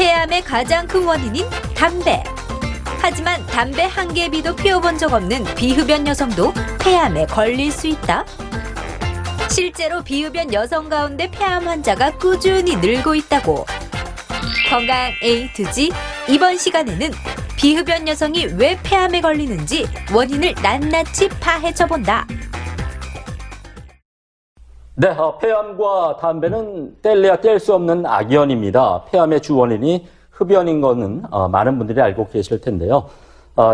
폐암의 가장 큰 원인인 담배. 하지만 담배 한 개비도 피워본 적 없는 비흡연 여성도 폐암에 걸릴 수 있다. 실제로 비흡연 여성 가운데 폐암 환자가 꾸준히 늘고 있다고. 건강 A to G, 이번 시간에는 비흡연 여성이 왜 폐암에 걸리는지 원인을 낱낱이 파헤쳐본다. 네, 폐암과 담배는 뗄래야 뗄 수 없는 악연입니다. 폐암의 주 원인이 흡연인 것은 많은 분들이 알고 계실 텐데요.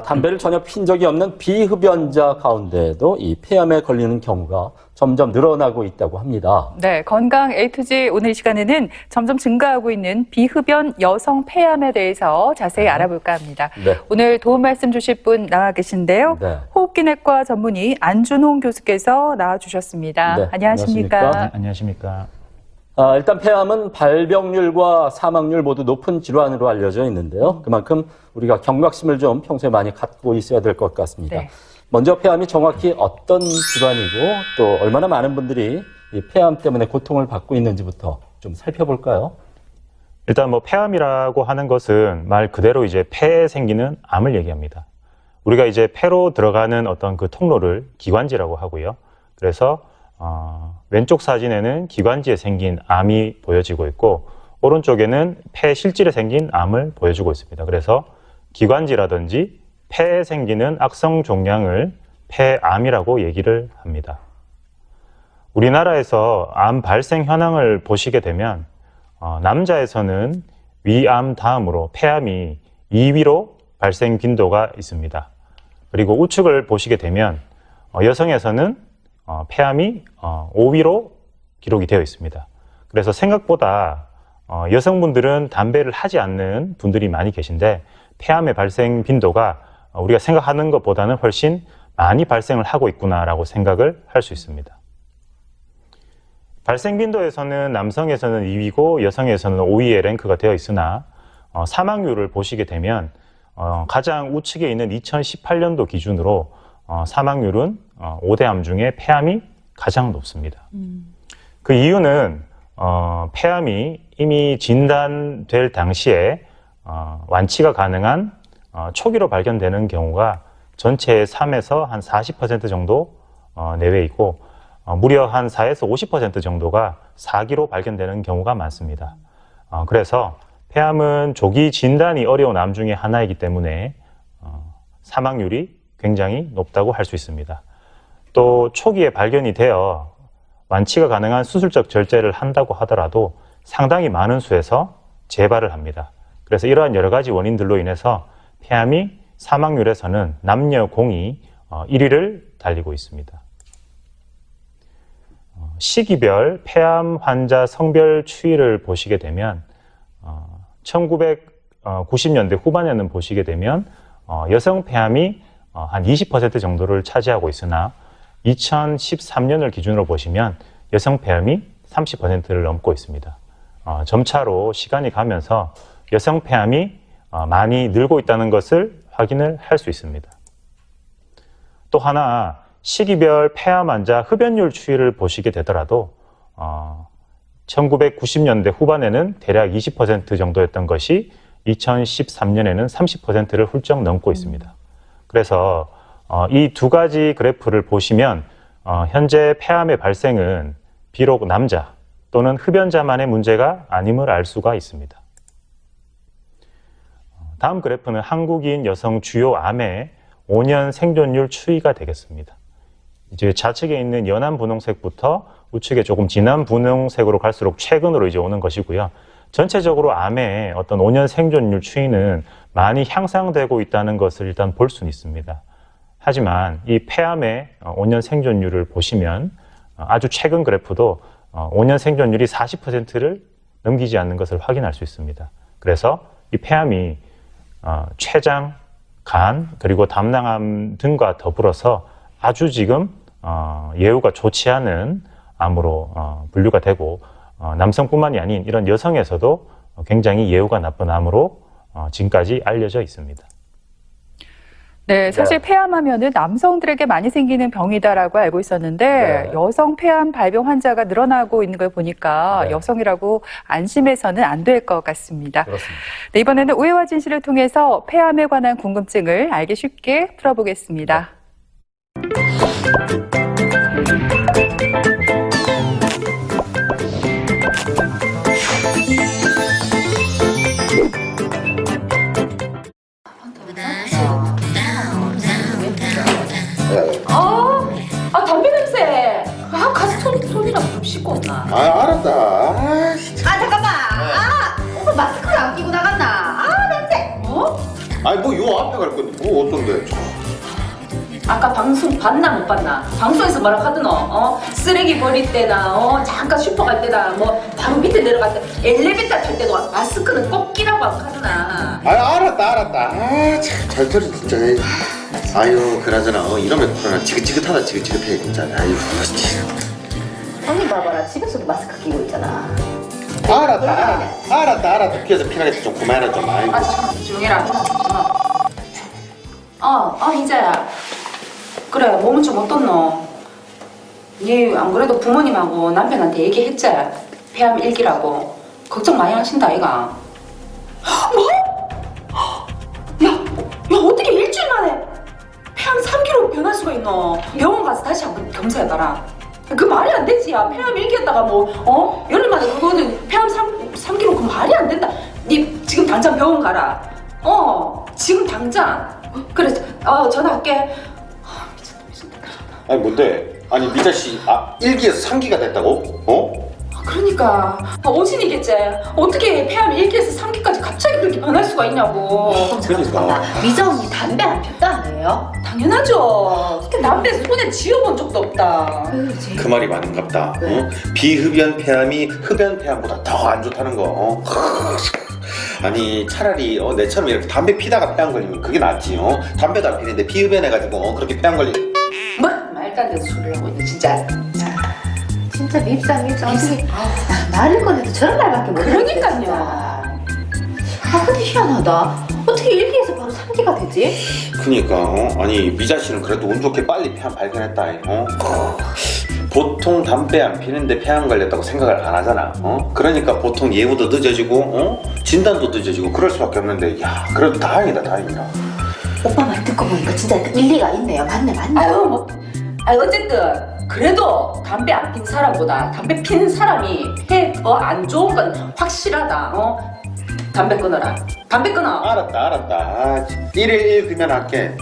담배를 전혀 핀 적이 없는 비흡연자 가운데에도 이 폐암에 걸리는 경우가 점점 늘어나고 있다고 합니다. 네, 건강 A to G 오늘 이 시간에는 점점 증가하고 있는 비흡연 여성 폐암에 대해서 자세히 알아볼까 합니다. 네. 오늘 도움 말씀 주실 분 나와 계신데요. 네. 호흡기내과 전문의 안준홍 교수께서 나와주셨습니다. 네, 안녕하십니까? 네, 안녕하십니까? 일단 폐암은 발병률과 사망률 모두 높은 질환으로 알려져 있는데요. 그만큼 우리가 경각심을 좀 평소에 많이 갖고 있어야 될 것 같습니다. 네. 먼저 폐암이 정확히 어떤 질환이고 또 얼마나 많은 분들이 이 폐암 때문에 고통을 받고 있는지부터 좀 살펴볼까요? 일단 폐암이라고 하는 것은 말 그대로 이제 폐에 생기는 암을 얘기합니다. 우리가 이제 폐로 들어가는 어떤 그 통로를 기관지라고 하고요. 그래서 왼쪽 사진에는 기관지에 생긴 암이 보여지고 있고 오른쪽에는 폐 실질에 생긴 암을 보여주고 있습니다. 그래서 기관지라든지 폐에 생기는 악성 종양을 폐암이라고 얘기를 합니다. 우리나라에서 암 발생 현황을 보시게 되면 남자에서는 위암 다음으로 폐암이 2위로 발생 빈도가 있습니다. 그리고 우측을 보시게 되면 여성에서는 폐암이 5위로 기록이 되어 있습니다. 그래서 생각보다 여성분들은 담배를 하지 않는 분들이 많이 계신데 폐암의 발생 빈도가 우리가 생각하는 것보다는 훨씬 많이 발생을 하고 있구나라고 생각을 할 수 있습니다. 발생 빈도에서는 남성에서는 2위고 여성에서는 5위에 랭크가 되어 있으나 사망률을 보시게 되면 가장 우측에 있는 2018년도 기준으로 사망률은 5대 암 중에 폐암이 가장 높습니다. 그 이유는 폐암이 이미 진단될 당시에 완치가 가능한 초기로 발견되는 경우가 전체의 3에서 한 40% 정도 내외이고 무려 한 4에서 50% 정도가 4기로 발견되는 경우가 많습니다. 그래서 폐암은 조기 진단이 어려운 암 중에 하나이기 때문에 사망률이 굉장히 높다고 할 수 있습니다. 또 초기에 발견이 되어 완치가 가능한 수술적 절제를 한다고 하더라도 상당히 많은 수에서 재발을 합니다. 그래서 이러한 여러 가지 원인들로 인해서 폐암이 사망률에서는 남녀 공이 1위를 달리고 있습니다. 시기별 폐암 환자 성별 추이를 보시게 되면 1990년대 후반에는 보시게 되면 여성 폐암이 한 20% 정도를 차지하고 있으나 2013년을 기준으로 보시면 여성 폐암이 30%를 넘고 있습니다. 점차로 시간이 가면서 여성 폐암이 많이 늘고 있다는 것을 확인을 할 수 있습니다. 또 하나 시기별 폐암 환자 흡연율 추이를 보시게 되더라도 1990년대 후반에는 대략 20% 정도였던 것이 2013년에는 30%를 훌쩍 넘고 있습니다. 그래서 이 두 가지 그래프를 보시면 현재 폐암의 발생은 비록 남자 또는 흡연자만의 문제가 아님을 알 수가 있습니다. 다음 그래프는 한국인 여성 주요 암의 5년 생존율 추이가 되겠습니다. 이제 좌측에 있는 연한 분홍색부터 우측에 조금 진한 분홍색으로 갈수록 최근으로 이제 오는 것이고요. 전체적으로 암의 어떤 5년 생존율 추이는 많이 향상되고 있다는 것을 일단 볼 수는 있습니다. 하지만 이 폐암의 5년 생존율을 보시면 아주 최근 그래프도 5년 생존율이 40%를 넘기지 않는 것을 확인할 수 있습니다. 그래서 이 폐암이 췌장, 간, 그리고 담낭암 등과 더불어서 아주 지금 예후가 좋지 않은 암으로 분류가 되고 남성뿐만이 아닌 이런 여성에서도 굉장히 예후가 나쁜 암으로 지금까지 알려져 있습니다. 네, 사실 폐암하면은 남성들에게 많이 생기는 병이다라고 알고 있었는데 여성 폐암 발병 환자가 늘어나고 있는 걸 보니까 여성이라고 안심해서는 안 될 것 같습니다. 그렇습니다. 네, 이번에는 오해와 진실을 통해서 폐암에 관한 궁금증을 알기 쉽게 풀어보겠습니다. 담배 냄새. 가서 손이랑 좀 씻고 온나. 알았다. 잠깐만. 오빠 마스크를 안 끼고 나갔나? 냄새. 아니 뭐 요 앞에 갈 건데 뭐 어떤데? 아까 방송 봤나 못 봤나? 방송에서 뭐라 하더노? 쓰레기 버릴 때나 잠깐 슈퍼 갈 때나 뭐 바로 밑에 내려갈 때 엘리베이터 탈 때도 마스크는 꼭 끼라고 하더나. 알았다. 잘 들어 진짜. 아유 그나저나 이러면 코로나 지긋지긋하다 지긋지긋해 진짜. 아유 언니 봐봐라 집에서도 마스크 끼고 있잖아. 알았다. 그래서 피나게 좀 그만해라 좀. 아이고. 잠깐만 조용해라. 희자야. 그래 몸은 좀 어떻노? 니 안 그래도 부모님하고 남편한테 얘기했지? 폐암 1기라고. 걱정 많이 하신다 아이가. 뭐? 야 어떻게 일주일 만에 폐암 3기로 변할 수가 있노? 병원 가서 다시 한번 검사해봐라. 그 말이 안 되지. 야 폐암 1기였다가 열흘 만에 그거는 폐암 3기로 그 말이 안 된다. 니 지금 당장 병원 가라. 지금 당장. 그래 전화할게. 미쳤다. 아니 뭔데? 아니 미자 씨 1기에서 3기가 됐다고? 그러니까 오진이겠지. 어떻게 폐암 1기에서 3기까지 갑자기 그렇게 변할 수가 있냐고. 그러니까. 미자 언니 담배 안 폈다네요? 당연하죠. 담배 손에 쥐어본 적도 없다. 그 말이 맞는갑다. 비흡연 폐암이 흡연 폐암보다 더 안 좋다는 거. 아니 차라리 내처럼 이렇게 담배 피다가 폐암 걸리면 그게 낫지. 담배도 안 피는데 비흡연해가지고 그렇게 폐암 걸리. 뭐 말도 안 되는 소리를 하고 있네 진짜. 진짜 밉다. 어떻게 말을 꺼내도 저런 말밖에 못해. 그러니까요. 근데 희한하다. 어떻게 1기에서 바로 3기가 되지? 그니까 아니 미자 씨는 그래도 운 좋게 빨리 폐암 발견했다. 보통 담배 안 피는데 폐암 걸렸다고 생각을 안 하잖아. 그러니까 보통 예후도 늦어지고 진단도 늦어지고 그럴 수밖에 없는데 야 그래도 다행이다. 오빠 말 듣고 보니까 진짜 일리가 있네요. 맞네. 어쨌든 그래도 담배 안 핀 사람보다 담배 피는 사람이 폐 더 안 좋은 건 확실하다. 담배 끊어라. 담배 끊어. 알았다. 1일 1 금연할게.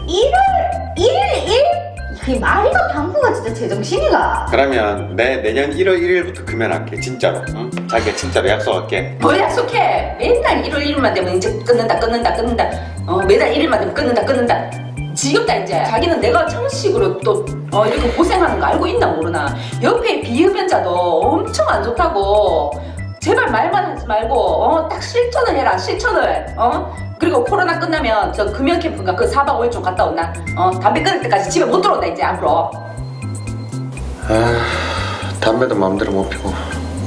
1일? 그게 말이가 방구가 진짜 제정신이가. 그러면 내년 1월 1일부터 금연할게. 진짜로. 자기가 진짜로 약속할게. 뭘 약속해? 맨날 1월 1일만 되면 이제 끊는다. 매달 1일만 되면 끊는다. 지겹다 이제. 자기는 내가 청식으로 또 이렇게 고생하는 거 알고 있나 모르나. 옆에 비흡연자도 엄청 안 좋다고. 제발 말만 하지 말고 딱 실천을 해라. 실천을. 그리고 코로나 끝나면 저 금연 캠프인가 그 4박 5일 좀 갔다 온나. 담배 끊을 때까지 집에 못 들어온다 이제 앞으로. 담배도 마음대로 못 피고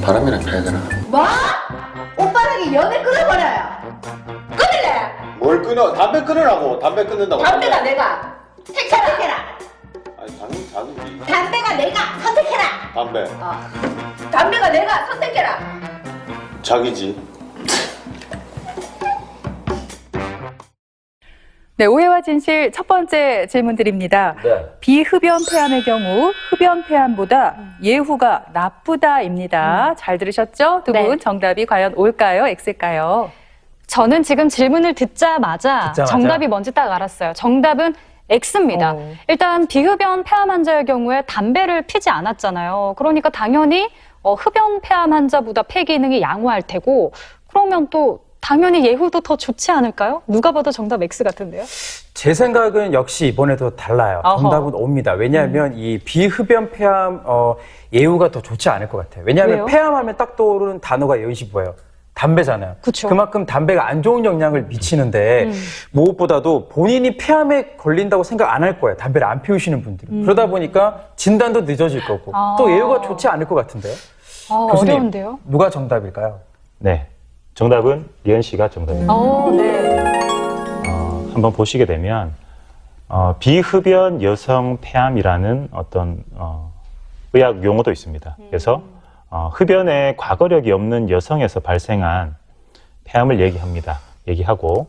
바람이나 펴야 되나? 뭐? 오빠랑 연애 끊어버려요. 끊을래? 뭘 끊어? 담배 끊으라고. 담배 끊는다고. 담배가 내가 선택해라. 아니 당연히 자기지. 담배가 내가 선택해라. 담배. 담배가 내가 선택해라. 자기지. 네, 오해와 진실 첫 번째 질문 드립니다. 비흡연 폐암의 경우 흡연 폐암보다 예후가 나쁘다입니다. 잘 들으셨죠? 두 분 정답이 과연 O일까요? X일까요? 저는 지금 질문을 듣자마자 정답이 뭔지 딱 알았어요. 정답은 X입니다. 일단 비흡연 폐암 환자의 경우에 담배를 피지 않았잖아요. 그러니까 당연히 흡연 폐암 환자보다 폐 기능이 양호할 테고 그러면 또 당연히 예후도 더 좋지 않을까요? 누가 봐도 정답 X 같은데요? 제 생각은 역시 이번에도 달라요. 정답은 O입니다. 왜냐하면 이 비흡연 폐암 예후가 더 좋지 않을 것 같아요. 왜냐하면 왜요? 폐암하면 딱 떠오르는 단어가 이것이 뭐예요? 담배잖아요. 그쵸. 그만큼 담배가 안 좋은 영향을 미치는데 무엇보다도 본인이 폐암에 걸린다고 생각 안 할 거예요. 담배를 안 피우시는 분들은. 그러다 보니까 진단도 늦어질 거고 또 예후가 좋지 않을 것 같은데요. 교수님, 어려운데요? 누가 정답일까요? 네, 정답은 리은 씨가 정답입니다. 네. 한번 보시게 되면 비흡연 여성 폐암이라는 어떤 의학 용어도 있습니다. 그래서 흡연에 과거력이 없는 여성에서 발생한 폐암을 얘기하고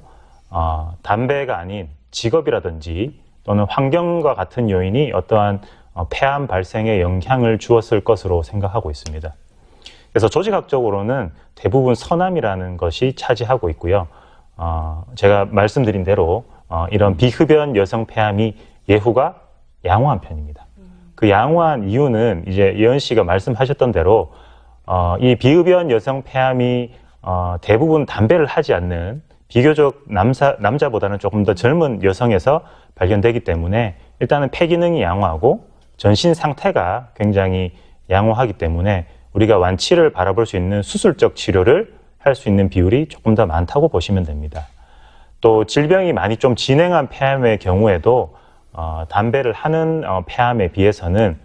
담배가 아닌 직업이라든지 또는 환경과 같은 요인이 어떠한 폐암 발생에 영향을 주었을 것으로 생각하고 있습니다. 그래서 조직학적으로는 대부분 서남이라는 것이 차지하고 있고요. 제가 말씀드린 대로 이런 비흡연 여성 폐암이 예후가 양호한 편입니다. 그 양호한 이유는 이제 예은 씨가 말씀하셨던 대로 이 비흡연 여성 폐암이 대부분 담배를 하지 않는 비교적 남자보다는 조금 더 젊은 여성에서 발견되기 때문에 일단은 폐 기능이 양호하고 전신 상태가 굉장히 양호하기 때문에 우리가 완치를 바라볼 수 있는 수술적 치료를 할 수 있는 비율이 조금 더 많다고 보시면 됩니다. 또 질병이 많이 좀 진행한 폐암의 경우에도 담배를 하는 폐암에 비해서는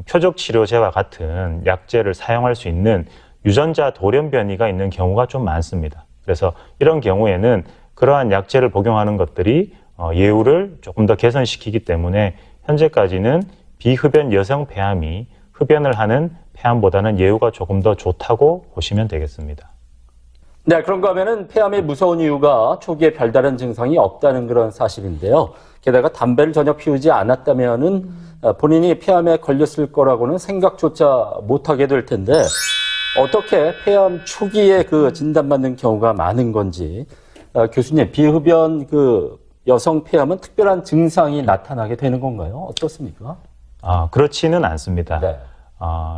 표적 치료제와 같은 약제를 사용할 수 있는 유전자 돌연 변이가 있는 경우가 좀 많습니다. 그래서 이런 경우에는 그러한 약제를 복용하는 것들이 예후를 조금 더 개선시키기 때문에 현재까지는 비흡연 여성 폐암이 흡연을 하는 폐암보다는 예후가 조금 더 좋다고 보시면 되겠습니다. 네, 그런가 하면은 폐암의 무서운 이유가 초기에 별다른 증상이 없다는 그런 사실인데요. 게다가 담배를 전혀 피우지 않았다면은 본인이 폐암에 걸렸을 거라고는 생각조차 못하게 될 텐데 어떻게 폐암 초기에 그 진단받는 경우가 많은 건지 교수님, 비흡연 여성 폐암은 특별한 증상이 나타나게 되는 건가요? 어떻습니까? 그렇지는 않습니다. 네.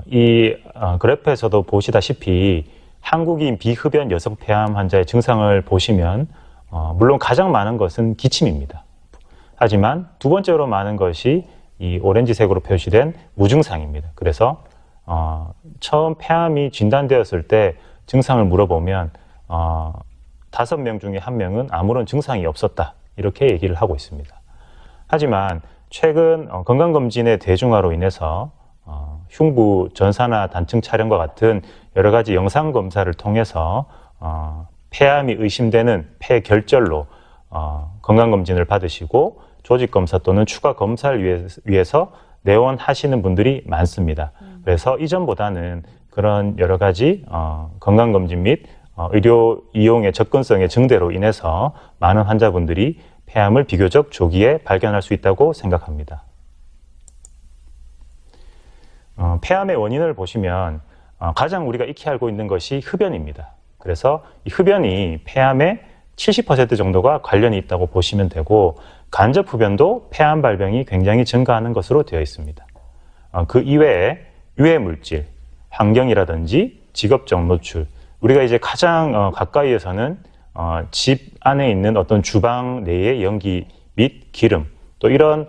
이 그래프에서도 보시다시피 한국인 비흡연 여성 폐암 환자의 증상을 보시면 물론 가장 많은 것은 기침입니다. 하지만 두 번째로 많은 것이 이 오렌지색으로 표시된 무증상입니다. 그래서 처음 폐암이 진단되었을 때 증상을 물어보면 5명 중에 1명은 아무런 증상이 없었다 이렇게 얘기를 하고 있습니다. 하지만 최근 건강검진의 대중화로 인해서 흉부 전산화 단층 촬영과 같은 여러 가지 영상 검사를 통해서 폐암이 의심되는 폐결절로 건강검진을 받으시고 조직검사 또는 추가 검사를 위해서 내원하시는 분들이 많습니다. 그래서 이전보다는 그런 여러 가지 건강검진 및 의료 이용의 접근성의 증대로 인해서 많은 환자분들이 폐암을 비교적 조기에 발견할 수 있다고 생각합니다. 폐암의 원인을 보시면 가장 우리가 익히 알고 있는 것이 흡연입니다. 그래서 이 흡연이 폐암의 70% 정도가 관련이 있다고 보시면 되고 간접 흡연도 폐암 발병이 굉장히 증가하는 것으로 되어 있습니다. 그 이외에 유해 물질, 환경이라든지 직업적 노출, 우리가 이제 가장 가까이에서는 집 안에 있는 어떤 주방 내의 연기 및 기름, 또 이런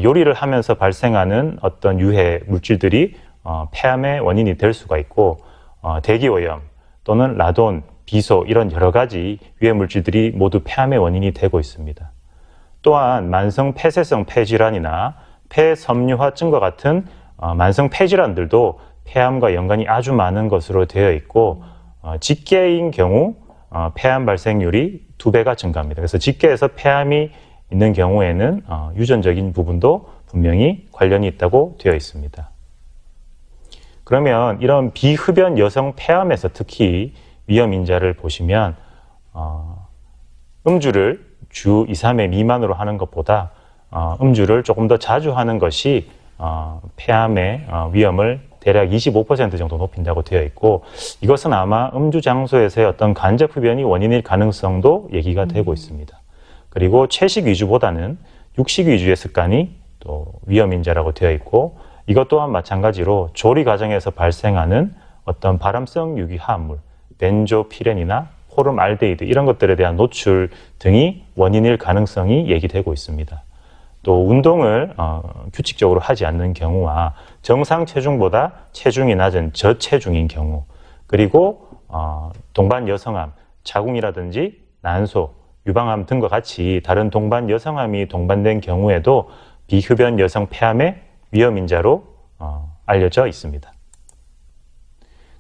요리를 하면서 발생하는 어떤 유해 물질들이 폐암의 원인이 될 수가 있고 대기오염 또는 라돈, 비소 이런 여러 가지 유해 물질들이 모두 폐암의 원인이 되고 있습니다. 또한 만성 폐쇄성 폐질환이나 폐섬유화증과 같은 만성 폐질환들도 폐암과 연관이 아주 많은 것으로 되어 있고 직계인 경우 폐암 발생률이 2배가 증가합니다. 그래서 직계에서 폐암이 있는 경우에는 유전적인 부분도 분명히 관련이 있다고 되어 있습니다. 그러면 이런 비흡연 여성 폐암에서 특히 위험 인자를 보시면 음주를 주 2, 3회 미만으로 하는 것보다 음주를 조금 더 자주 하는 것이 폐암의 위험을 대략 25% 정도 높인다고 되어 있고 이것은 아마 음주 장소에서의 어떤 간접 흡연이 원인일 가능성도 얘기가 되고 있습니다. 그리고 채식 위주보다는 육식 위주의 습관이 또 위험 인자라고 되어 있고 이것 또한 마찬가지로 조리 과정에서 발생하는 어떤 발암성 유기화합물, 벤조피렌이나 포름알데히드 이런 것들에 대한 노출 등이 원인일 가능성이 얘기되고 있습니다. 또 운동을 규칙적으로 하지 않는 경우와 정상 체중보다 체중이 낮은 저체중인 경우 그리고 동반 여성암, 자궁이라든지 난소, 유방암 등과 같이 다른 동반 여성암이 동반된 경우에도 비흡연 여성 폐암의 위험 인자로 알려져 있습니다.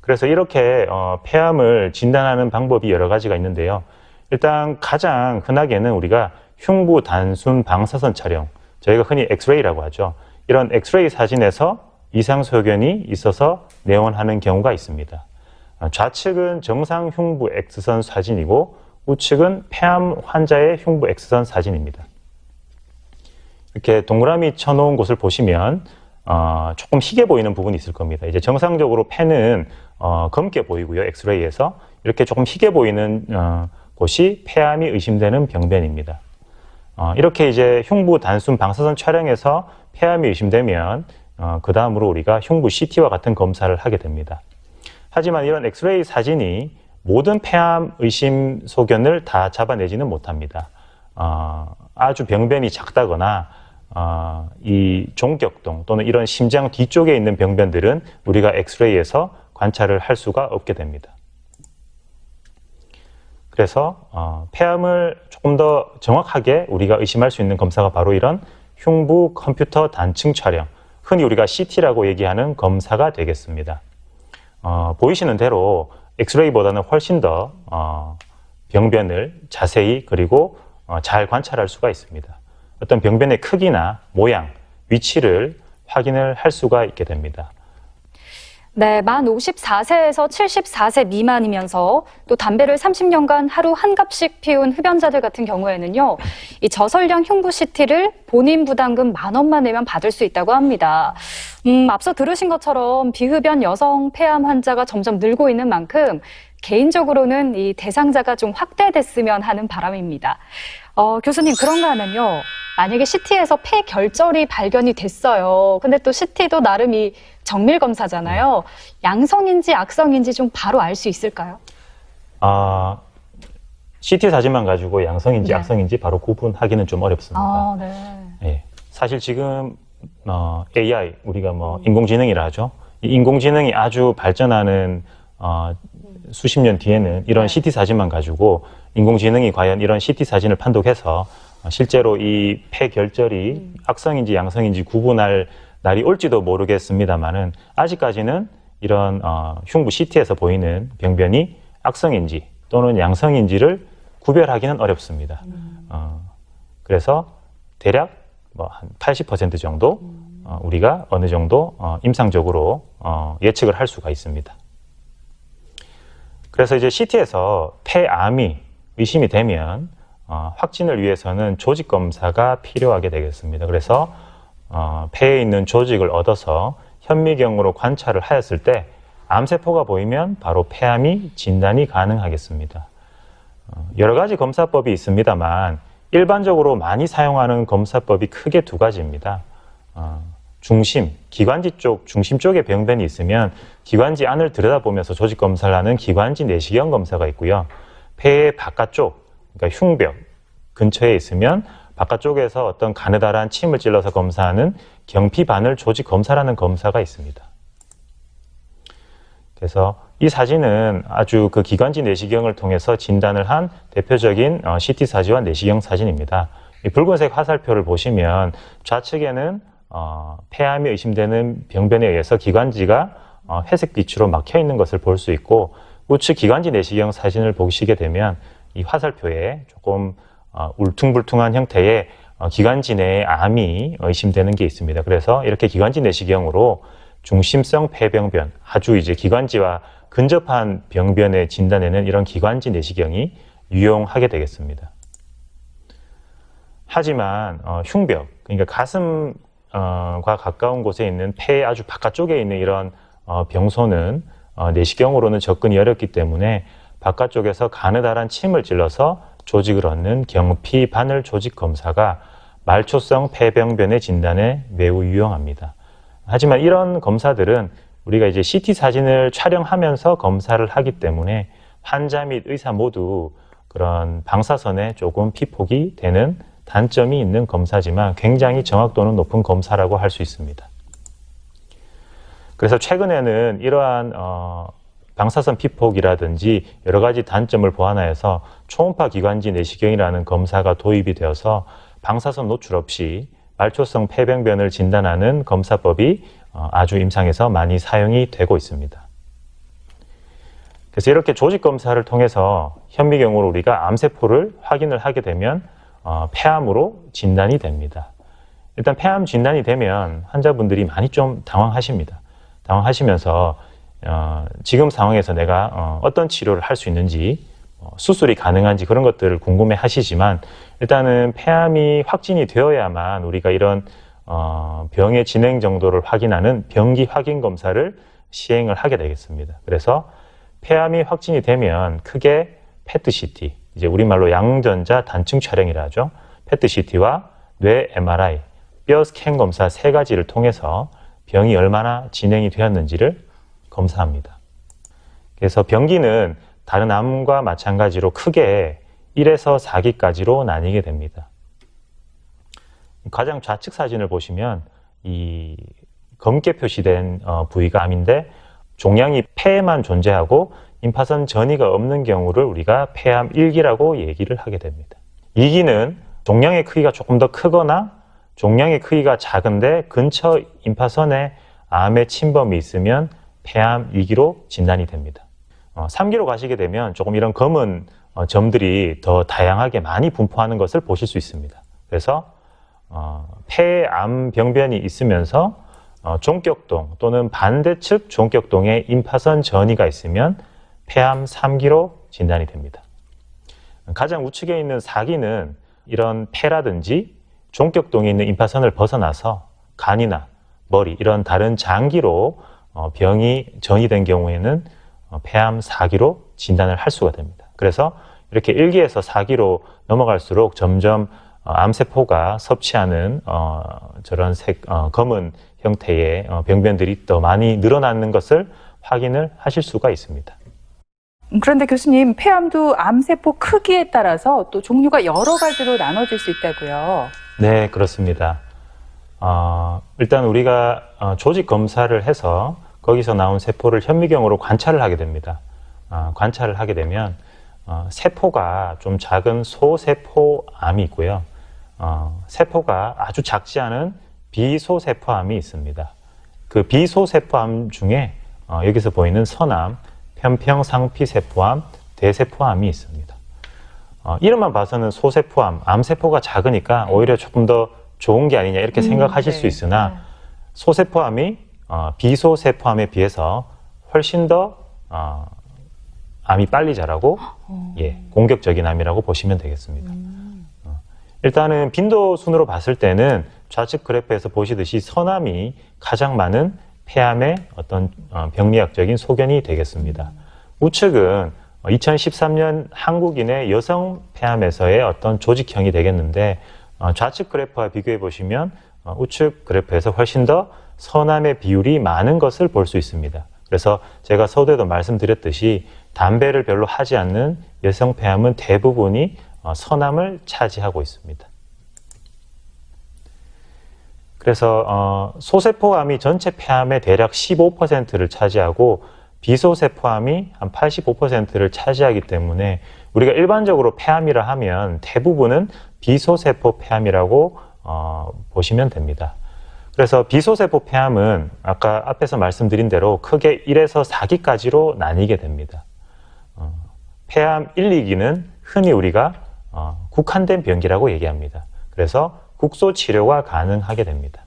그래서 이렇게 폐암을 진단하는 방법이 여러 가지가 있는데요. 일단 가장 흔하게는 우리가 흉부 단순 방사선 촬영, 저희가 흔히 엑스레이라고 하죠. 이런 엑스레이 사진에서 이상 소견이 있어서 내원하는 경우가 있습니다. 좌측은 정상 흉부 X선 사진이고 우측은 폐암 환자의 흉부 X선 사진입니다. 이렇게 동그라미 쳐놓은 곳을 보시면 조금 희게 보이는 부분이 있을 겁니다. 이제 정상적으로 폐는 검게 보이고요. 엑스레이에서 이렇게 조금 희게 보이는 곳이 폐암이 의심되는 병변입니다. 이렇게 이제 흉부 단순 방사선 촬영에서 폐암이 의심되면 그 다음으로 우리가 흉부 CT와 같은 검사를 하게 됩니다. 하지만 이런 엑스레이 사진이 모든 폐암 의심 소견을 다 잡아내지는 못합니다. 아주 병변이 작다거나 이 종격동 또는 이런 심장 뒤쪽에 있는 병변들은 우리가 엑스레이에서 관찰을 할 수가 없게 됩니다. 그래서 폐암을 조금 더 정확하게 우리가 의심할 수 있는 검사가 바로 이런 흉부 컴퓨터 단층 촬영, 흔히 우리가 CT라고 얘기하는 검사가 되겠습니다. 보이시는 대로 엑스레이보다는 훨씬 더 병변을 자세히 그리고 잘 관찰할 수가 있습니다. 어떤 병변의 크기나 모양, 위치를 확인을 할 수가 있게 됩니다. 네, 만 54세에서 74세 미만이면서 또 담배를 30년간 하루 한 갑씩 피운 흡연자들 같은 경우에는요, 이 저설량 흉부 CT를 본인 부담금 10,000원만 내면 받을 수 있다고 합니다. 앞서 들으신 것처럼 비흡연 여성 폐암 환자가 점점 늘고 있는 만큼 개인적으로는 이 대상자가 좀 확대됐으면 하는 바람입니다. 교수님, 그런가 하면요, 만약에 CT에서 폐 결절이 발견이 됐어요. 근데 또 CT도 나름 이 정밀 검사잖아요. 양성인지 악성인지 좀 바로 알 수 있을까요? CT 사진만 가지고 양성인지 악성인지 바로 구분하기는 좀 어렵습니다. 네. 사실 지금 AI, 우리가 인공지능이라 하죠. 이 인공지능이 아주 발전하는 수십 년 뒤에는 이런 CT 사진만 가지고 인공지능이 과연 이런 CT 사진을 판독해서 실제로 이 폐 결절이 악성인지 양성인지 구분할 날이 올지도 모르겠습니다만은 아직까지는 이런 흉부 CT에서 보이는 병변이 악성인지 또는 양성인지를 구별하기는 어렵습니다. 그래서 대략 한 80% 정도 우리가 어느 정도 임상적으로 예측을 할 수가 있습니다. 그래서 이제 CT에서 폐암이 의심이 되면 확진을 위해서는 조직 검사가 필요하게 되겠습니다. 그래서 폐에 있는 조직을 얻어서 현미경으로 관찰을 하였을 때 암세포가 보이면 바로 폐암이 진단이 가능하겠습니다. 여러 가지 검사법이 있습니다만 일반적으로 많이 사용하는 검사법이 크게 두 가지입니다. 기관지 쪽, 중심 쪽에 병변이 있으면 기관지 안을 들여다보면서 조직 검사를 하는 기관지 내시경 검사가 있고요. 폐의 바깥쪽, 그러니까 흉벽 근처에 있으면 바깥쪽에서 어떤 가느다란 침을 찔러서 검사하는 경피바늘 조직 검사라는 검사가 있습니다. 그래서 이 사진은 아주 그 기관지 내시경을 통해서 진단을 한 대표적인 CT 사진과 내시경 사진입니다. 이 붉은색 화살표를 보시면 좌측에는 폐암이 의심되는 병변에 의해서 기관지가 회색 빛으로 막혀 있는 것을 볼 수 있고 우측 기관지 내시경 사진을 보시게 되면 이 화살표에 조금 울퉁불퉁한 형태의 기관지 내에 암이 의심되는 게 있습니다. 그래서 이렇게 기관지 내시경으로 중심성 폐병변, 아주 이제 기관지와 근접한 병변의 진단에는 이런 기관지 내시경이 유용하게 되겠습니다. 하지만 흉벽, 그러니까 가슴과 가까운 곳에 있는 폐의 아주 바깥쪽에 있는 이런 병소는 내시경으로는 접근이 어렵기 때문에 바깥쪽에서 가느다란 침을 찔러서 조직을 얻는 경피 바늘 조직 검사가 말초성 폐병변의 진단에 매우 유용합니다. 하지만 이런 검사들은 우리가 이제 CT 사진을 촬영하면서 검사를 하기 때문에 환자 및 의사 모두 그런 방사선에 조금 피폭이 되는 단점이 있는 검사지만 굉장히 정확도는 높은 검사라고 할 수 있습니다. 그래서 최근에는 이러한 방사선 피폭이라든지 여러 가지 단점을 보완하여서 초음파 기관지 내시경이라는 검사가 도입이 되어서 방사선 노출 없이 말초성 폐병변을 진단하는 검사법이 아주 임상에서 많이 사용이 되고 있습니다. 그래서 이렇게 조직 검사를 통해서 현미경으로 우리가 암세포를 확인을 하게 되면 폐암으로 진단이 됩니다. 일단 폐암 진단이 되면 환자분들이 많이 좀 당황하십니다. 당황하시면서 지금 상황에서 내가 어떤 치료를 할 수 있는지, 수술이 가능한지 그런 것들을 궁금해 하시지만, 일단은 폐암이 확진이 되어야만 우리가 이런 병의 진행 정도를 확인하는 병기 확인 검사를 시행을 하게 되겠습니다. 그래서 폐암이 확진이 되면 크게 PET-CT, 이제 우리말로 양전자 단층 촬영이라 하죠. PET-CT와 뇌 MRI, 뼈 스캔 검사 3가지를 통해서 병이 얼마나 진행이 되었는지를 검사합니다. 그래서 병기는 다른 암과 마찬가지로 크게 1에서 4기까지로 나뉘게 됩니다. 가장 좌측 사진을 보시면 이 검게 표시된 부위가 암인데, 종양이 폐에만 존재하고 임파선 전이가 없는 경우를 우리가 폐암 1기라고 얘기를 하게 됩니다. 2기는 종양의 크기가 조금 더 크거나 종양의 크기가 작은데 근처 임파선에 암의 침범이 있으면 폐암 2기로 진단이 됩니다. 3기로 가시게 되면 조금 이런 검은 점들이 더 다양하게 많이 분포하는 것을 보실 수 있습니다. 그래서 폐암 병변이 있으면서 종격동 또는 반대측 종격동에 임파선 전이가 있으면 폐암 3기로 진단이 됩니다. 가장 우측에 있는 4기는 이런 폐라든지 종격동에 있는 임파선을 벗어나서 간이나 머리, 이런 다른 장기로 병이 전이된 경우에는 폐암 4기로 진단을 할 수가 됩니다. 그래서 이렇게 1기에서 4기로 넘어갈수록 점점 암세포가 섭취하는 저런 검은 형태의 병변들이 더 많이 늘어나는 것을 확인을 하실 수가 있습니다. 그런데 교수님, 폐암도 암세포 크기에 따라서 또 종류가 여러 가지로 나눠질 수 있다고요? 네, 그렇습니다. 일단 우리가 조직 검사를 해서 거기서 나온 세포를 현미경으로 관찰을 하게 됩니다. 관찰을 하게 되면 세포가 좀 작은 소세포암이 있고요. 세포가 아주 작지 않은 비소세포암이 있습니다. 그 비소세포암 중에 여기서 보이는 선암, 편평상피세포암, 대세포암이 있습니다. 이름만 봐서는 소세포암, 암세포가 작으니까 오히려 조금 더 좋은 게 아니냐 이렇게 생각하실 수 있으나 소세포암이 비소세포암에 비해서 훨씬 더 암이 빨리 자라고 공격적인 암이라고 보시면 되겠습니다. 일단은 빈도 순으로 봤을 때는 좌측 그래프에서 보시듯이 선암이 가장 많은 폐암의 어떤 병리학적인 소견이 되겠습니다. 우측은 2013년 한국인의 여성 폐암에서의 어떤 조직형이 되겠는데, 좌측 그래프와 비교해 보시면 우측 그래프에서 훨씬 더 선암의 비율이 많은 것을 볼 수 있습니다. 그래서 제가 서두에도 말씀드렸듯이 담배를 별로 하지 않는 여성 폐암은 대부분이 선암을 차지하고 있습니다. 그래서 소세포암이 전체 폐암의 대략 15%를 차지하고 비소세포암이 한 85%를 차지하기 때문에 우리가 일반적으로 폐암이라 하면 대부분은 비소세포 폐암이라고 보시면 됩니다. 그래서 비소세포 폐암은 아까 앞에서 말씀드린 대로 크게 1에서 4기까지로 나뉘게 됩니다. 폐암 1, 2기는 흔히 우리가 국한된 병기라고 얘기합니다. 그래서 국소 치료가 가능하게 됩니다.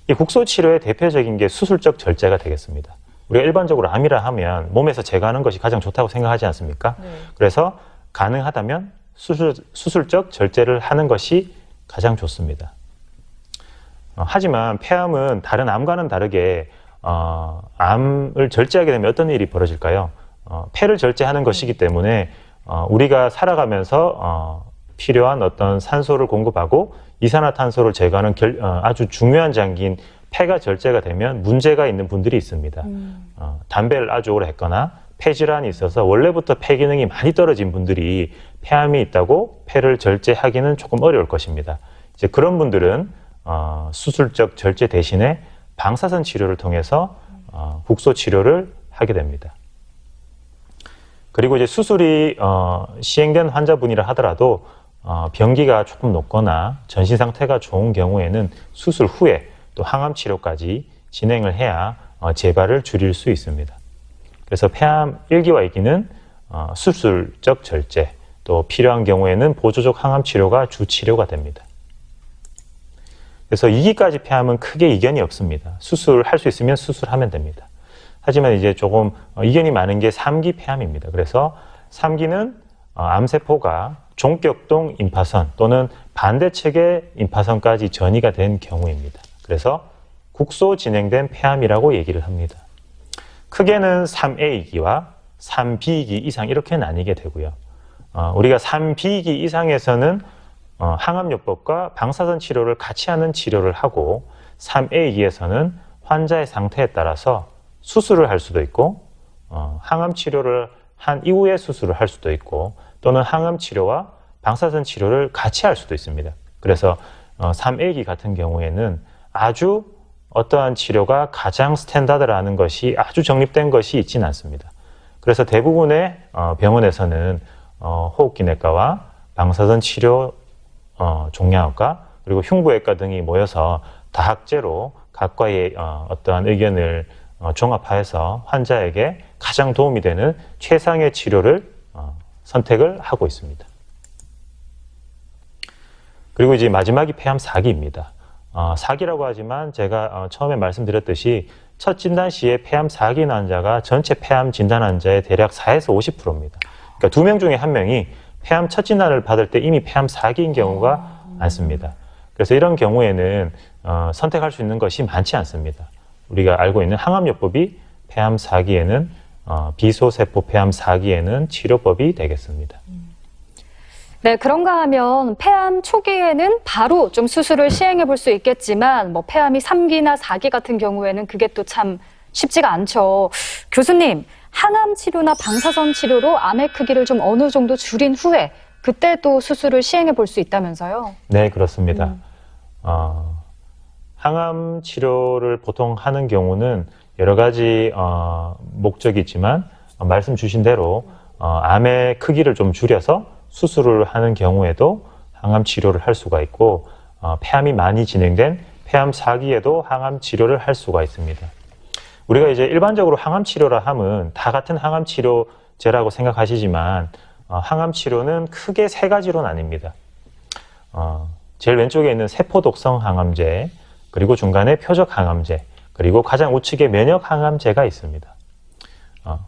이 국소 치료의 대표적인 게 수술적 절제가 되겠습니다. 우리가 일반적으로 암이라 하면 몸에서 제거하는 것이 가장 좋다고 생각하지 않습니까? 그래서 가능하다면 수술적 절제를 하는 것이 가장 좋습니다. 하지만 폐암은 다른 암과는 다르게 암을 절제하게 되면 어떤 일이 벌어질까요? 폐를 절제하는 것이기 때문에 우리가 살아가면서 필요한 어떤 산소를 공급하고 이산화탄소를 제거하는 아주 중요한 장기인 폐가 절제가 되면 문제가 있는 분들이 있습니다. 담배를 아주 오래 했거나 폐질환이 있어서 원래부터 폐 기능이 많이 떨어진 분들이 폐암이 있다고 폐를 절제하기는 조금 어려울 것입니다. 이제 그런 분들은 수술적 절제 대신에 방사선 치료를 통해서 국소 치료를 하게 됩니다. 그리고 이제 수술이 시행된 환자분이라 하더라도 병기가 조금 높거나 전신 상태가 좋은 경우에는 수술 후에 또 항암 치료까지 진행을 해야 재발을 줄일 수 있습니다. 그래서 폐암 1기와 2기는 수술적 절제, 또 필요한 경우에는 보조적 항암 치료가 주 치료가 됩니다. 그래서 2기까지 폐암은 크게 이견이 없습니다. 수술할 수 있으면 수술하면 됩니다. 하지만 이제 조금 이견이 많은 게 3기 폐암입니다. 그래서 3기는 암세포가 종격동 임파선 또는 반대측의 임파선까지 전이가 된 경우입니다. 그래서 국소 진행된 폐암이라고 얘기를 합니다. 크게는 3A기와 3B기 이상 이렇게 나뉘게 되고요. 우리가 3B기 이상에서는 항암요법과 방사선 치료를 같이 하는 치료를 하고 3A기에서는 환자의 상태에 따라서 수술을 할 수도 있고 항암 치료를 한 이후에 수술을 할 수도 있고 또는 항암 치료와 방사선 치료를 같이 할 수도 있습니다. 그래서 3A기 같은 경우에는 아주 어떠한 치료가 가장 스탠다드라는 것이 아주 정립된 것이 있지는 않습니다. 그래서 대부분의 병원에서는 호흡기내과와 방사선 치료 종양학과 그리고 흉부외과 등이 모여서 다학제로 각과의 어떠한 의견을 종합하여서 환자에게 가장 도움이 되는 최상의 치료를 선택을 하고 있습니다. 그리고 이제 마지막이 폐암 4기입니다. 4기라고 하지만 제가 처음에 말씀드렸듯이 첫 진단 시에 폐암 4기 환자가 전체 폐암 진단 환자의 대략 4에서 50%입니다. 그러니까 2명 중에 1명이 폐암 첫 진단을 받을 때 이미 폐암 4기인 경우가 많습니다. 그래서 이런 경우에는 선택할 수 있는 것이 많지 않습니다. 우리가 알고 있는 항암요법이 폐암 4기에는 비소세포 폐암 4기에는 치료법이 되겠습니다. 네, 그런가 하면 폐암 초기에는 바로 좀 수술을 시행해 볼 수 있겠지만 뭐 폐암이 3기나 4기 같은 경우에는 그게 또 참 쉽지가 않죠. 교수님, 항암 치료나 방사선 치료로 암의 크기를 좀 어느 정도 줄인 후에 그때 또 수술을 시행해 볼 수 있다면서요? 네, 그렇습니다. 항암 치료를 보통 하는 경우는 여러 가지 목적이 있지만 말씀 주신 대로 암의 크기를 좀 줄여서 수술을 하는 경우에도 항암 치료를 할 수가 있고 폐암이 많이 진행된 폐암 4기에도 항암 치료를 할 수가 있습니다. 우리가 이제 일반적으로 항암 치료라 함은 다 같은 항암 치료제라고 생각하시지만 항암 치료는 크게 3가지로 나뉩니다. 제일 왼쪽에 있는 세포 독성 항암제, 그리고 중간에 표적 항암제, 그리고 가장 우측에 면역 항암제가 있습니다.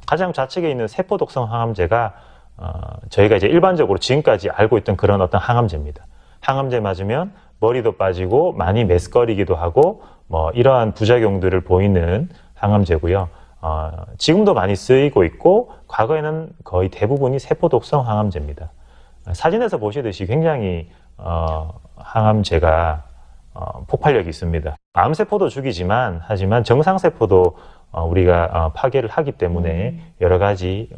가장 좌측에 있는 세포 독성 항암제가 저희가 이제 일반적으로 지금까지 알고 있던 그런 어떤 항암제입니다. 항암제 맞으면 머리도 빠지고 많이 메스꺼리기도 하고 뭐 이러한 부작용들을 보이는 항암제고요. 지금도 많이 쓰이고 있고 과거에는 거의 대부분이 세포 독성 항암제입니다. 사진에서 보시듯이 굉장히 항암제가 폭발력이 있습니다. 암세포도 죽이지만 하지만 정상세포도 우리가 파괴를 하기 때문에 여러 가지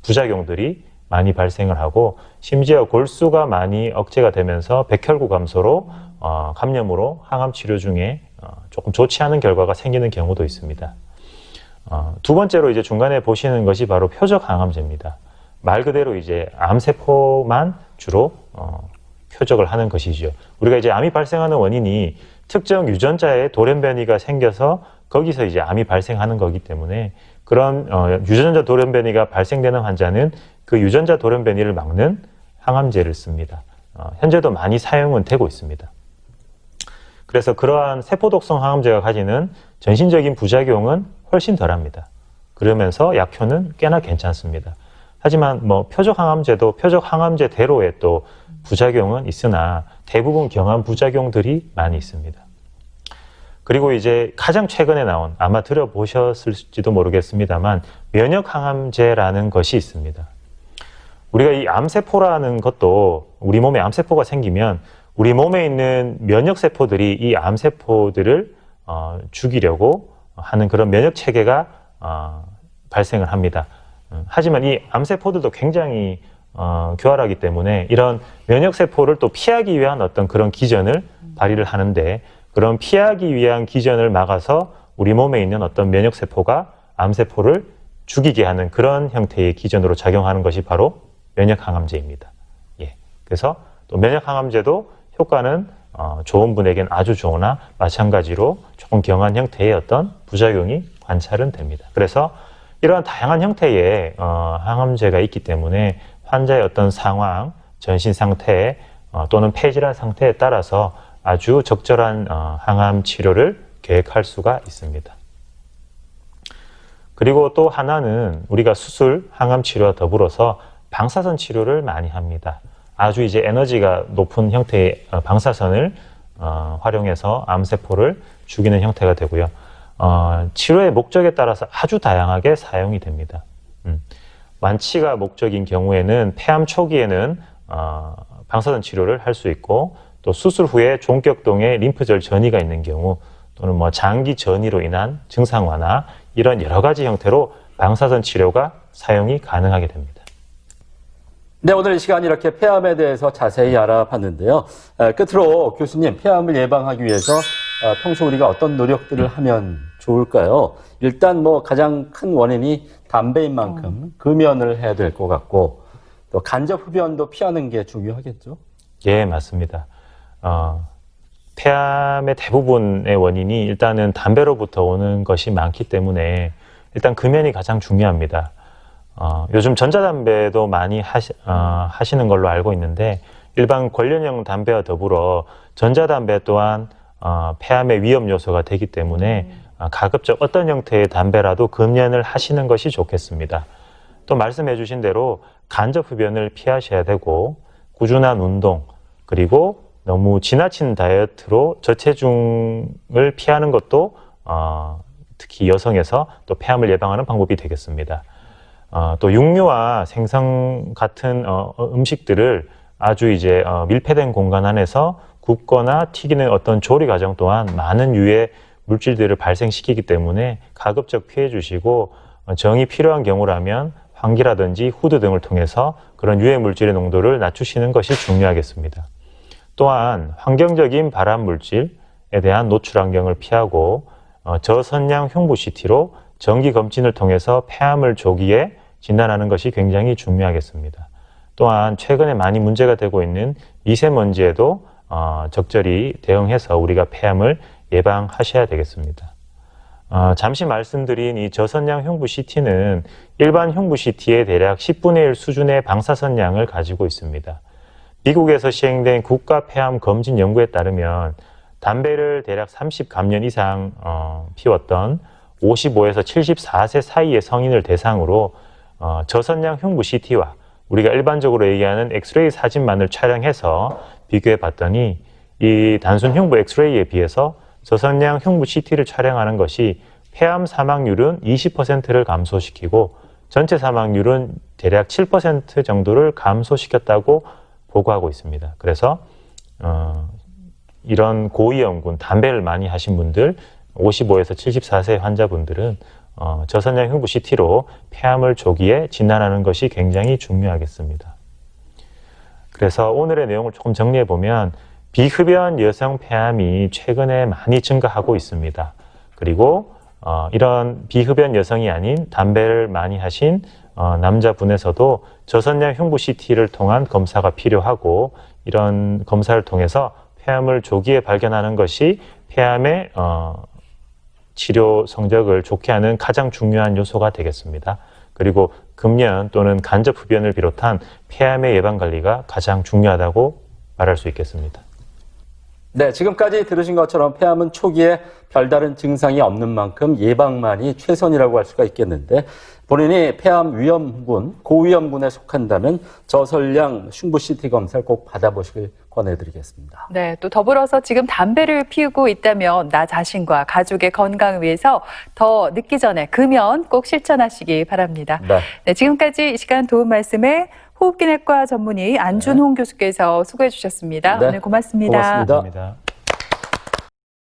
부작용들이 많이 발생을 하고 심지어 골수가 많이 억제가 되면서 백혈구 감소로 감염으로 항암 치료 중에 조금 좋지 않은 결과가 생기는 경우도 있습니다. 두 번째로 이제 중간에 보시는 것이 바로 표적 항암제입니다. 말 그대로 이제 암세포만 주로 표적을 하는 것이죠. 우리가 이제 암이 발생하는 원인이 특정 유전자의 돌연변이가 생겨서 거기서 이제 암이 발생하는 거기 때문에 그런 유전자 돌연변이가 발생되는 환자는 그 유전자 돌연변이를 막는 항암제를 씁니다. 현재도 많이 사용은 되고 있습니다. 그래서 그러한 세포독성 항암제가 가지는 전신적인 부작용은 훨씬 덜합니다. 그러면서 약효는 꽤나 괜찮습니다. 하지만 뭐 표적 항암제도 표적 항암제대로의 또 부작용은 있으나 대부분 경한 부작용들이 많이 있습니다. 그리고 이제 가장 최근에 나온, 아마 들어보셨을지도 모르겠습니다만 면역 항암제라는 것이 있습니다. 우리가 이 암세포라는 것도 우리 몸에 암세포가 생기면 우리 몸에 있는 면역세포들이 이 암세포들을 죽이려고 하는 그런 면역체계가 발생을 합니다. 하지만 이 암세포들도 굉장히 교활하기 때문에 이런 면역세포를 또 피하기 위한 어떤 그런 기전을 발휘를 하는데 그런 피하기 위한 기전을 막아서 우리 몸에 있는 어떤 면역세포가 암세포를 죽이게 하는 그런 형태의 기전으로 작용하는 것이 바로 면역항암제입니다. 예. 그래서 또 면역항암제도 효과는 좋은 분에겐 아주 좋으나 마찬가지로 조금 경한 형태의 어떤 부작용이 관찰은 됩니다. 그래서 이러한 다양한 형태의 항암제가 있기 때문에 환자의 어떤 상황, 전신 상태 또는 폐질환 상태에 따라서 아주 적절한 항암 치료를 계획할 수가 있습니다. 그리고 또 하나는 우리가 수술, 항암 치료와 더불어서 방사선 치료를 많이 합니다. 아주 이제 에너지가 높은 형태의 방사선을 활용해서 암세포를 죽이는 형태가 되고요. 치료의 목적에 따라서 아주 다양하게 사용이 됩니다. 완치가 목적인 경우에는 폐암 초기에는 방사선 치료를 할 수 있고, 또 수술 후에 종격동의 림프절 전이가 있는 경우, 또는 뭐 장기 전이로 인한 증상 완화, 이런 여러 가지 형태로 방사선 치료가 사용이 가능하게 됩니다. 네, 오늘 이 시간 이렇게 폐암에 대해서 자세히 알아봤는데요. 끝으로 교수님, 폐암을 예방하기 위해서 평소 우리가 어떤 노력들을 하면 좋을까요? 일단 뭐 가장 큰 원인이 담배인 만큼 금연을 해야 될 것 같고, 또 간접 흡연도 피하는 게 중요하겠죠? 예, 맞습니다. 폐암의 대부분의 원인이 일단은 담배로부터 오는 것이 많기 때문에 일단 금연이 가장 중요합니다. 요즘 전자담배도 많이 하시는 걸로 알고 있는데, 일반 관련형 담배와 더불어 전자담배 또한 폐암의 위험 요소가 되기 때문에 가급적 어떤 형태의 담배라도 금연을 하시는 것이 좋겠습니다. 또 말씀해 주신 대로 간접 흡연을 피하셔야 되고, 꾸준한 운동, 그리고 너무 지나친 다이어트로 저체중을 피하는 것도 특히 여성에서 또 폐암을 예방하는 방법이 되겠습니다. 또 육류와 생선 같은 음식들을 아주 이제 밀폐된 공간 안에서 굽거나 튀기는 어떤 조리 과정 또한 많은 유해 물질들을 발생시키기 때문에 가급적 피해 주시고, 정이 필요한 경우라면 환기라든지 후드 등을 통해서 그런 유해 물질의 농도를 낮추시는 것이 중요하겠습니다. 또한 환경적인 발암 물질에 대한 노출 환경을 피하고, 저선량 흉부 CT로 정기 검진을 통해서 폐암을 조기에 진단하는 것이 굉장히 중요하겠습니다. 또한 최근에 많이 문제가 되고 있는 미세먼지에도 적절히 대응해서 우리가 폐암을 예방하셔야 되겠습니다. 잠시 말씀드린 이 저선량 흉부 CT는 일반 흉부 CT의 대략 10분의 1 수준의 방사선량을 가지고 있습니다. 미국에서 시행된 국가 폐암 검진 연구에 따르면 담배를 대략 30감년 이상 피웠던 55에서 74세 사이의 성인을 대상으로 저선량 흉부 CT와 우리가 일반적으로 얘기하는 엑스레이 사진만을 촬영해서 비교해 봤더니 이 단순 흉부 엑스레이에 비해서 저선량 흉부 CT를 촬영하는 것이 폐암 사망률은 20%를 감소시키고 전체 사망률은 대략 7% 정도를 감소시켰다고 보고하고 있습니다. 그래서 이런 고위험군, 담배를 많이 하신 분들, 55에서 74세 환자분들은 저선량 흉부 CT로 폐암을 조기에 진단하는 것이 굉장히 중요하겠습니다. 그래서 오늘의 내용을 조금 정리해 보면, 비흡연 여성 폐암이 최근에 많이 증가하고 있습니다. 그리고 이런 비흡연 여성이 아닌 담배를 많이 하신 남자분에서도 저선량 흉부 CT를 통한 검사가 필요하고, 이런 검사를 통해서 폐암을 조기에 발견하는 것이 폐암의 치료 성적을 좋게 하는 가장 중요한 요소가 되겠습니다. 그리고 금연 또는 간접 흡연을 비롯한 폐암의 예방 관리가 가장 중요하다고 말할 수 있겠습니다. 네, 지금까지 들으신 것처럼 폐암은 초기에 별다른 증상이 없는 만큼 예방만이 최선이라고 할 수가 있겠는데, 본인이 폐암 위험군, 고위험군에 속한다면 저선량 흉부 CT 검사를 꼭 받아보시길 권해드리겠습니다. 네, 또 더불어서 지금 담배를 피우고 있다면 나 자신과 가족의 건강을 위해서 더 늦기 전에 금연 꼭 실천하시기 바랍니다. 네, 지금까지 이 시간 도움 말씀에 호흡기내과 전문의 안준홍 교수께서 수고해 주셨습니다. 오늘 고맙습니다. 고맙습니다.